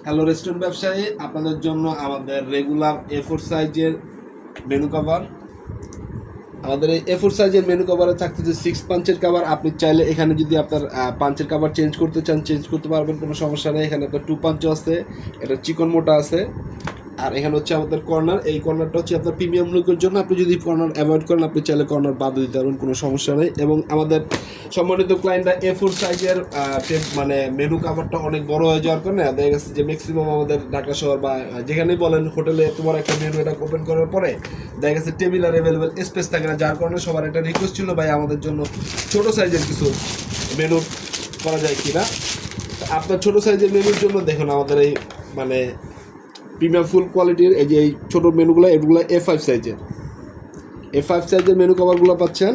Hello restaurant ব্যবসায়ী, আপনাদের জন্য আমাদের রেগুলার A4 সাইজের মেনু কভার। আমাদের এই A4 সাইজের মেনু কভারে থাকতেছে 6 পাঞ্চের কভার। আপনি চাইলে এখানে যদি আপনার পাঞ্চের কভার চেঞ্জ করতে চান চেঞ্জ করতে পারবেন, কোনো সমস্যা নেই। এখানে আপনার 2 পাঞ্চও আছে, এটা চিকন মোটা আছে। আর এখানে হচ্ছে আমাদের কর্নার, এই কর্নারটা হচ্ছে আপনার প্রিমিয়াম লুকের জন্য। আপনি যদি কর্নার অ্যাভয়েড করেন, আপনি চাইলে কর্নার বাদ দিতে পারবেন, কোনো সমস্যা নেই। এবং আমাদের সম্মানিত ক্লায়েন্টরা A4 সাইজের মানে মেনু কাভারটা অনেক বড় হয়ে যাওয়ার কারণে দেখা গেছে যে ম্যাক্সিমাম আমাদের ঢাকা শহর বা যেখানেই বলেন হোটেলে তোমার একটা মেনু এটা ওপেন করার পরে দেখা গেছে টেবিল আর অ্যাভেলেবেল স্পেস থাকে না, যার কারণে সবার একটা রিকোয়েস্ট ছিল ভাই আমাদের জন্য ছোটো সাইজের কিছু মেনু করা যায় কিনা। আপনার ছোটো সাইজের মেনুর জন্য দেখুন আমাদের এই মানে প্রিমিয়াম ফুল কোয়ালিটির এই যে এই ছোটো মেনুগুলো, এগুলো A5 সাইজের মেনু কভারগুলো পাচ্ছেন।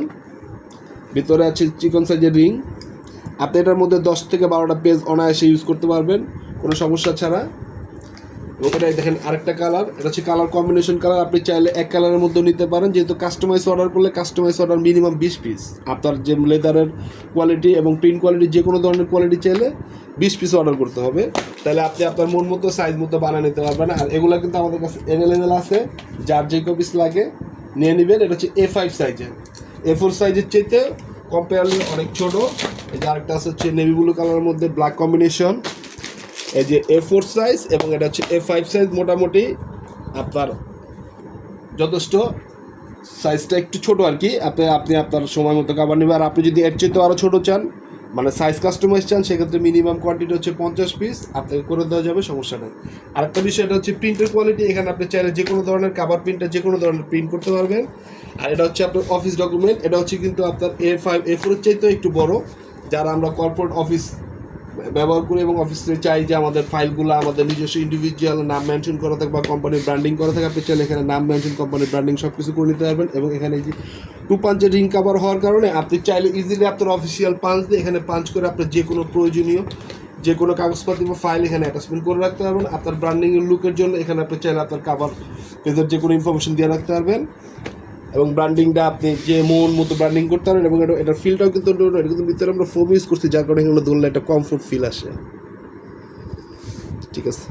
ভিতরে আছে চিকন সাইজের রিং। আপনি এটার মধ্যে 10 থেকে 12টা পেজ অনায়াসে ইউজ করতে পারবেন কোনো সমস্যা ছাড়া। এবং এটা দেখেন আরেকটা কালার, এটা হচ্ছে কালার কম্বিনেশন কালার। আপনি চাইলে এক কালারের মধ্যেও নিতে পারেন, যেহেতু কাস্টমাইজ অর্ডার করলে কাস্টমাইজ অর্ডার মিনিমাম 20 পিস। আপনার যে লেদারের কোয়ালিটি এবং প্রিন্ট কোয়ালিটি যে কোনো ধরনের কোয়ালিটি চাইলে 20 পিস অর্ডার করতে হবে, তাহলে আপনি আপনার মন মতো সাইজ মতো বানিয়ে নিতে পারবেন। আর এগুলো কিন্তু আমাদের কাছে অ্যাভেলেবেল আছে, যার যে পিস লাগে নিয়ে নেবেন। এটা হচ্ছে A5 সাইজের, A4 সাইজের চাইতে কম্পেয়ারলি অনেক ছোটো। এই যে আরেকটা আছে হচ্ছে নেভি ব্লু কালারের মধ্যে ব্ল্যাক কম্বিনেশন। এই যে A4 সাইজ এবং এটা হচ্ছে A5 সাইজ, মোটামুটি আপনার যথেষ্ট। সাইজটা একটু ছোটো আর কি, আপনি আপনার সময় মতো কাবার নেবেন। আর আপনি যদি এর চেয়ে আরও ছোটো চান, মানে সাইজ কাস্টমাইজ চান, সেক্ষেত্রে মিনিমাম কোয়ান্টিটি হচ্ছে 50 পিস, আপনাকে করে দেওয়া যাবে, সমস্যা নেই। আরেকটা বিষয়, এটা হচ্ছে প্রিন্টের কোয়ালিটি। এখানে আপনি চাইলে যে কোনো ধরনের কাভার প্রিন্টার যে কোনো ধরনের প্রিন্ট করতে পারবেন। আর এটা হচ্ছে আপনার অফিস ডকুমেন্ট। এটা হচ্ছে কিন্তু আপনার A4 চাইতেও একটু বড়, যারা আমরা কর্পোরেট অফিস ব্যবহার করি এবং অফিসে চাই যে আমাদের ফাইলগুলো আমাদের নিজস্ব ইন্ডিভিজুয়াল নাম মেনশন করা থাকে বা কোম্পানির ব্র্যান্ডিং করা থাকে, আপনি চাইলে এখানে নাম মেনশন, কোম্পানির ব্র্যান্ডিং সব কিছু করে নিতে পারবেন। এবং এখানে যে 2 পাঞ্চের রিং কাভার হওয়ার কারণে আপনি চাইলে ইজিলি আপনার অফিসিয়াল পাঞ্চ দিয়ে এখানে পাঞ্চ করে আপনার যে কোনো প্রয়োজনীয় যে কোনো কাগজপাতি বা ফাইল এখানে অ্যাটাচমেন্ট করে রাখতে পারবেন। আপনার ব্র্যান্ডিংয়ের লুকের জন্য এখানে আপনি চাইলে আপনার কাভার পেজের যে কোনো ইনফরমেশন দিয়ে রাখতে পারবেন। এবং ব্র্যান্ডিংটা আপনি যে মন মতো ব্র্যান্ডিং করতে পারেন। এবং এটার ফিলটাও কিন্তু এটা কিন্তু ভিতরে আমরা ফোম ইউজ করছি, যার কারণে এগুলো ধরলে একটা কমফোর্ট ফিল আসে। ঠিক আছে।